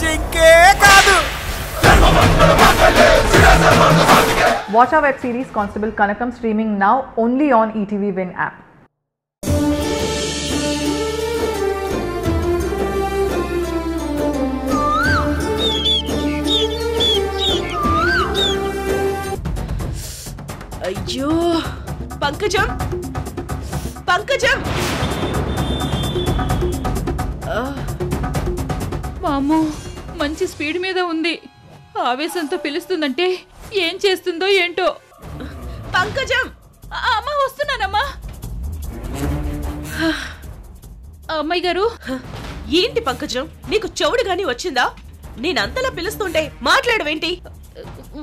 జింకే కాదు. Watch our web series Constable Kanakam streaming now only on ETV Win app. అయ్యో పంకజం పంకజం వామ్మో మంచి speed మీద ఉంది. ఆవేశంతో పిలుస్తుందంటే ఏం చేస్తుందో ఏంటో. పంకజం అమ్మా వస్తున్నానమ్మా. అమ్మాయి గారు ఏంటి పంకజం నీకు చెవుడు గాని వచ్చిందా? నేనంతలా పిలుస్తుంటే మాట్లాడవేంటి?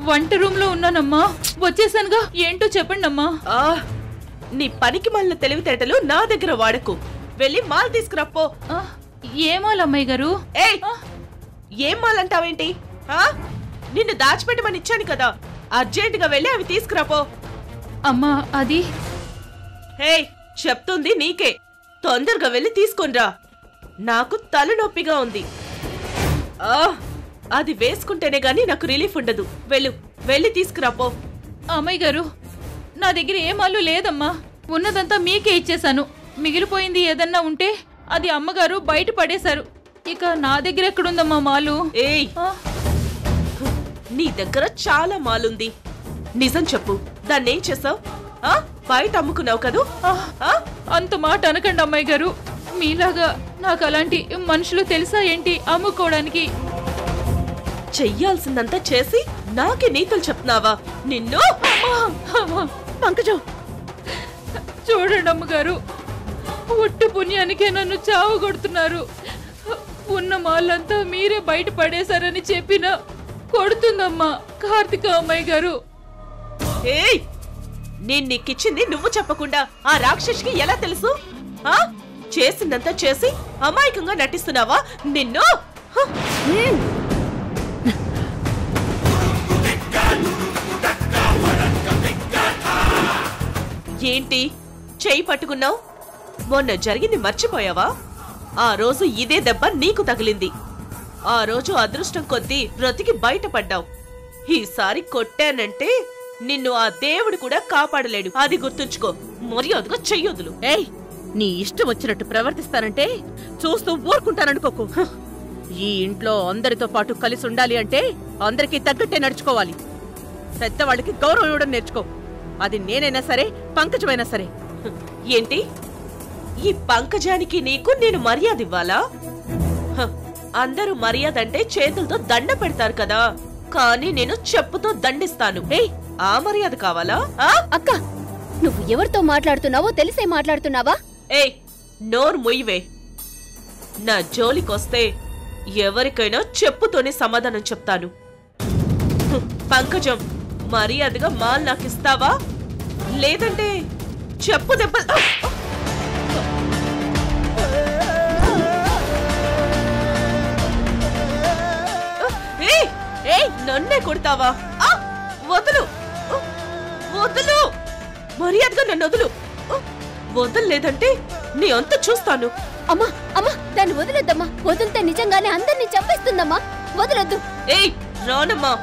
వంట రూమ్ లో ఉన్నానమ్మా. వచ్చేసానుగా ఏంటో చెప్పండి అమ్మా. నీ పనికి మాలిన తెలివితేటలు నా దగ్గర వాడకు. వెళ్ళి మాల్ తీసుకురాపో. ఏ మాల్ అమ్మాయి గారు? ఏం మాల్ అంటావేంటి? నిన్ను దాచిపెట్టమని ఇచ్చాను కదా, అర్జెంట్ గా వెళ్ళి అవి తీసుకురాపో. అమ్మా అది హే చెప్తుంది నీకే, తొందరగా వెళ్ళి తీసుకొనిరా. నాకు తలనొప్పిగా ఉంది. అది వేసుకుంటేనే గాని నాకు రిలీఫ్ ఉండదు. వెళ్ళి తీసుకురాపో. అమ్మాయి గారు నా దగ్గర ఏ మాలు లేదమ్మా. ఉన్నదంతా మీకే ఇచ్చేశాను. మిగిలిపోయింది ఏదన్నా ఉంటే అది అమ్మగారు బయట పడేశారు. ఇక నా దగ్గర ఎక్కడుందమ్మా మాలు? ఏయ్ నీ దగ్గర చాలా మాలుంది. నిజం చెప్పు, దాన్నేం చేసావు? బయట అమ్ముకున్నావు కదూ? అంత మాట అనకండి అమ్మాయి గారు. మీలాగా నాకు అలాంటి మనుషులు తెలుసా ఏంటి అమ్ముకోవడానికి? చెయ్యాల్సిందంతా చేసి నాకే నీతులు చెప్తున్నావా? నిన్ను పంకజం చూడండి అమ్మగారు, ఒట్టు పుణ్యానికే నన్ను చావు కొడుతున్నారు. ఉన్న మాళ్ళంతా మీరే బయట పడేశారని చెప్పినా కొడుతుందమ్మా కార్తిక అమ్మాయి గారు. ఏయ్ నేను నీకిచ్చింది నువ్వు చెప్పకుండా ఆ రాక్షసికి ఎలా తెలుసు? చేసిందంతా చేసి అమాయకంగా నటిస్తున్నావా? నిన్ను ఏంటి చెయ్యి పట్టుకున్నావు? మొన్న జరిగింది మర్చిపోయావా? ఆ రోజు ఇదే దెబ్బ నీకు తగిలింది. ఆ రోజు అదృష్టం కొద్దీ బ్రతికి బయటపడ్డావు. ఈసారి కొట్టానంటే నిన్ను ఆ దేవుడు కూడా కాపాడలేడు. అది గుర్తుంచుకో. మర్యాదగా చెయ్యొదులు. ఏయ్ నీ ఇష్టం వచ్చినట్టు ప్రవర్తిస్తానంటే చూస్తూ ఊరుకుంటాననుకోకు. ఈ ఇంట్లో అందరితో పాటు కలిసి ఉండాలి అంటే అందరికీ తగ్గట్టే నడుచుకోవాలి. పెద్దవాళ్ళకి గౌరవం ఇవ్వడం నేర్చుకో. అది నేనైనా సరే పంకజమైనా సరే. ఏంటి ఈ పంకజానికి నీకు నేను మర్యాద ఇవ్వాలా? అందరూ మర్యాద అంటే చేతులతో దండ పెడతారు కదా, కానీ నేను చెప్పుతో దండిస్తాను. ఆ మర్యాద కావాలా? అక్క నువ్వు ఎవరితో మాట్లాడుతున్నావో తెలిసే మాట్లాడుతున్నావా? ఏయ్ నోరు మొయ్యవే. నా జోలికొస్తే ఎవరికైనా చెప్పుతోనే సమాధానం చెప్తాను. పంకజం మర్యాదగా మాల్ నాకిస్తావా లేదంటే చెప్పు దెబ్బలు. నన్నే కొడతావా? వదులు వదులు, మర్యాదగా నన్ను వదులు. వదలలేదంటే నీ అంత చూస్తాను. అమ్మా అమ్మా దాన్ని వదిలేద్దమ్మా. వదిలితే నిజంగానే అందరినీ చంపేస్తుందమ్మా. వదలొద్దు. ఏయ్ రానమ్మా,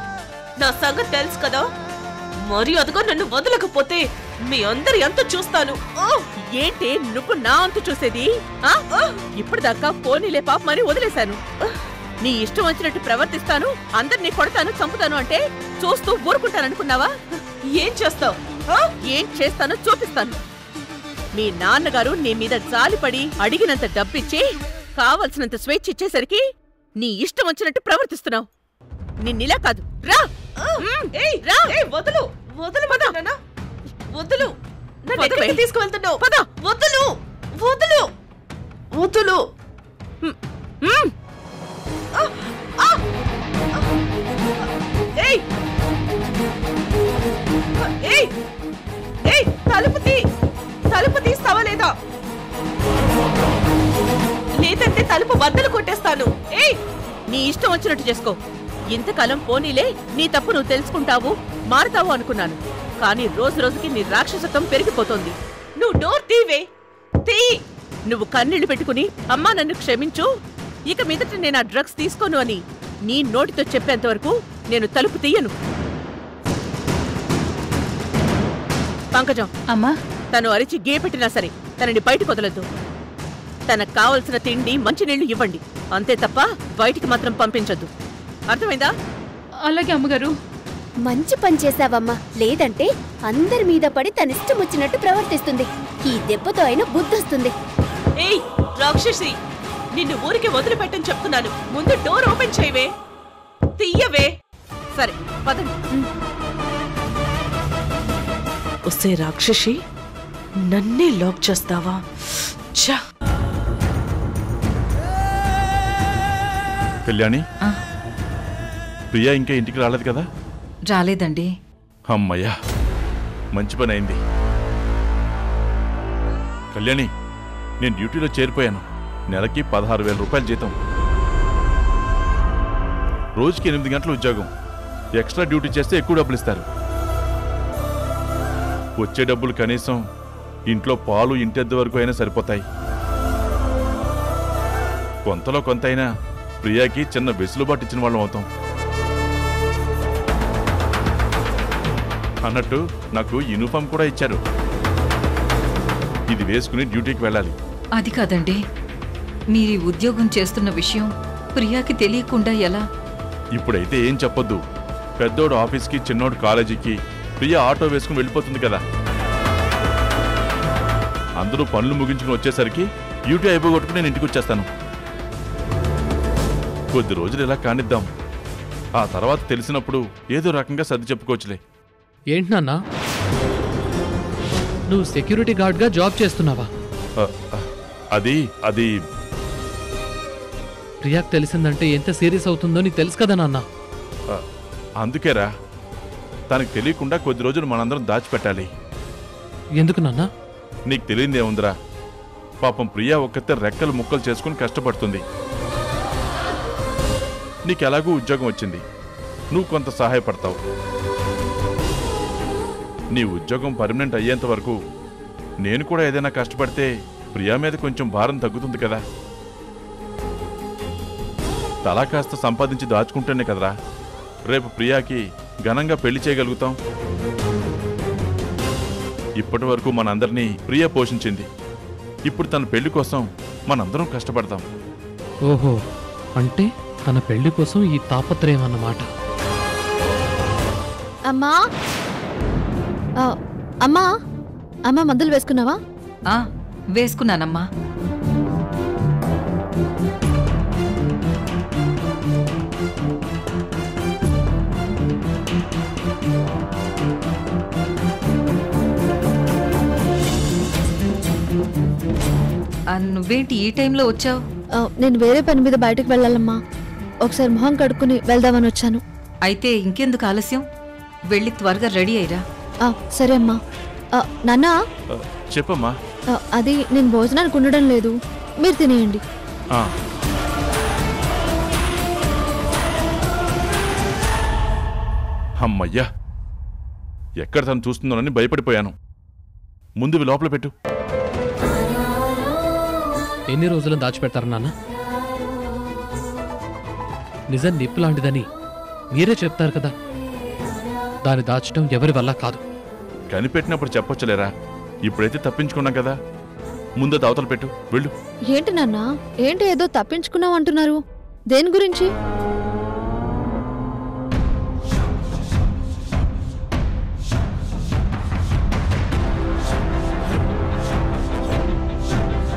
నా సంగతి తెలుసు కదా. మర్యాదగా నన్ను వదలకపోతే మీ అందరి అంత చూస్తాను. ఏంటి నువ్వు నా అంతు చూసేది? ఇప్పటిదాకా పోనీలే పాప మరి వదిలేశాను. నీ ఇష్టం వచ్చినట్టు ప్రవర్తిస్తాను, అందరినీ కొడతాను, చంపుతాను అంటే చూస్తూ ఊరుకుంటాననుకున్నావా? ఏం చేస్తావు? ఏం చేస్తానో చూపిస్తాను. మీ నాన్నగారు నీ మీద జాలిపడి అడిగినంత డబ్బిచ్చి కావలసినంత స్వేచ్ఛ ఇచ్చేసరికి నీ ఇష్టం వచ్చినట్టు ప్రవర్తిస్తున్నావు. నిన్నిలా కాదు. రా వదులు వదులు వదులు, తీసుకువెళ్తున్నావు. వదులు వదులు వదులు. తలుపు తీస్తావా లేదా? లేదంటే తలుపు బద్దలు కొట్టేస్తాను. నీ ఇష్టం వచ్చినట్టు చేసుకో. ఇంతకాలం పోనీలే నీ తప్పు నువ్వు తెలుసుకుంటావు, మారుతావు అనుకున్నాను. కానీ రోజు రోజుకి నీ రాక్షసత్వం పెరిగిపోతోంది. నువ్వు డోర్ తీవే. నువ్వు కన్నీళ్లు పెట్టుకుని అమ్మా నన్ను క్షమించు, ఇక మీదట నేను ఆ డ్రగ్స్ తీసుకోను అని నీ నోటితో చెప్పేంత వరకు నేను తలుపు తీయను. పంకజం, అమ్మా తను అరిచి గేపెట్టినా సరే తనని బయటకు వదలొద్దు. తనకు కావలసిన తిండి మంచినీళ్లు ఇవ్వండి, అంతే తప్ప బయటికి మాత్రం పంపించొద్దు. అర్థమైందా? అలాగే అమ్మగారు. మంచి పని చేశావమ్మా, లేదంటే అందరి మీద పడి తనిష్టం వచ్చినట్టు ప్రవర్తిస్తుంది. ఈ దెబ్బతో అయినా బుద్ధొస్తుంది. ఏయ్ రాక్షసి, నిన్ను ఊరికి వదిలిపెట్టని చెప్తున్నాను. ముందు డోర్ ఓపెన్ చేయవే, తీయవే. సరే పదండి. వస్తే రాక్షసి, నన్నే లాక్ చేస్తావా? ఛా! కళ్యాణి, ప్రియా ఇంకా ఇంటికి రాలేదు కదా? రాలేదండి. అమ్మయ్యా, మంచి పని అయింది. కళ్యాణి, నేను డ్యూటీలో చేరిపోయాను. నెలకి 16,000 రూపాయల జీతం, రోజుకి 8 గంటల ఉద్యోగం. ఎక్స్ట్రా డ్యూటీ చేస్తే ఎక్కువ డబ్బులు ఇస్తారు. వచ్చే డబ్బులు కనీసం ఇంట్లో పాలు ఇంటెద్దు వరకు అయినా సరిపోతాయి. కొంతలో కొంత అయినా ప్రియాకి చిన్న వెసులుబాటు ఇచ్చిన వాళ్ళం అవుతాం. అన్నట్టు నాకు యూనిఫామ్ కూడా ఇచ్చారు. ఇది వేసుకుని డ్యూటీకి వెళ్ళాలి. అది కాదండి, మీరు ఉద్యోగం చేస్తున్న విషయం ప్రియాకి తెలియకుండా ఎలా? ఇప్పుడైతే ఏం చెప్పొద్దు. పెద్దోడు ఆఫీస్కి, చిన్నోడు కాలేజీకి, ప్రియ ఆటో వేసుకుని వెళ్ళిపోతుంది కదా. అందరూ పనులు ముగించుకుని వచ్చేసరికి డ్యూటీ అయిపోగొట్టుకుని నేను ఇంటికి వచ్చేస్తాను. కొద్ది రోజులు ఇలా కానిద్దాం. ఆ తర్వాత తెలిసినప్పుడు ఏదో రకంగా సర్ది చెప్పుకోవచ్చులే. ఏంటి నాన్నా, నువ్వు సెక్యూరిటీ గార్డ్గా జాబ్ చేస్తున్నావా? అది ప్రియాకు తెలిసిందంటే ఎంత సీరియస్ అవుతుందో నీకు తెలుసు కదా నాన్న. అందుకేరా, తనకు తెలియకుండా కొద్ది రోజులు మనందరం దాచిపెట్టాలి. ఎందుకు నాన్న? నీకు తెలియదేముందిరా, పాపం ప్రియా ఒక్కతే రెక్కలు ముక్కలు చేసుకుని కష్టపడుతుంది. నీకెలాగూ ఉద్యోగం వచ్చింది, నువ్వు కొంత సహాయపడతావు. నీ ఉద్యోగం పర్మనెంట్ అయ్యేంత వరకు నేను కూడా ఏదైనా కష్టపడితే ప్రియా మీద కొంచెం భారం తగ్గుతుంది కదా. తలా కాస్త సంపాదించి దాచుకుంటేనే కదరా రేపు ప్రియాకి ఘనంగా పెళ్లి చేయగలుగుతాం. ఇప్పటి వరకు మనందరినీ ప్రియ పోషించింది. ఇప్పుడు తన పెళ్లి కోసం మనందరం కష్టపడతాం. ఓహో, అంటే తన పెళ్లి కోసం ఈ తాపత్రయం అన్నమాట. అమ్మా అమ్మా అమ్మా, మందులు వేసుకున్నావా? వేసుకున్నానమ్మా. నువ్వేంటి ఈ టైంలో వచ్చావు? నేను వేరే పని మీద బయటకు వెళ్ళాలమ్మా. ఒకసారి మొహం కడుక్కుని వెళ్దామని వచ్చాను. అయితే ఇంకెందుకు ఆలస్యం, వెళ్ళి త్వరగా రెడీ అయ్యిరా. సరే అమ్మా. నాన్నా, చెప్పమ్మా. అది నేను భోజనానికి ఉండడం లేదు, మీరు తినేయండి. అమ్మయ్యా, ఎక్కడ తను చూస్తుందోనని భయపడిపోయాను. ముందు లోపల పెట్టు. ఎన్ని రోజులు దాచిపెడతారు నాన్న? నిజం నిప్పు లాంటిదని మీరే చెప్తారు కదా. దాన్ని దాచడం ఎవరి వల్ల కాదు. కనిపెట్టినప్పుడు చెప్పొచ్చులేరా, ఇప్పుడైతే తప్పించుకున్నాం కదా. ముందు అవతల పెట్టు, వెళ్ళు. ఏంటి నాన్న, ఏంటి ఏదో తప్పించుకున్నావు అంటున్నారు? దేని గురించి?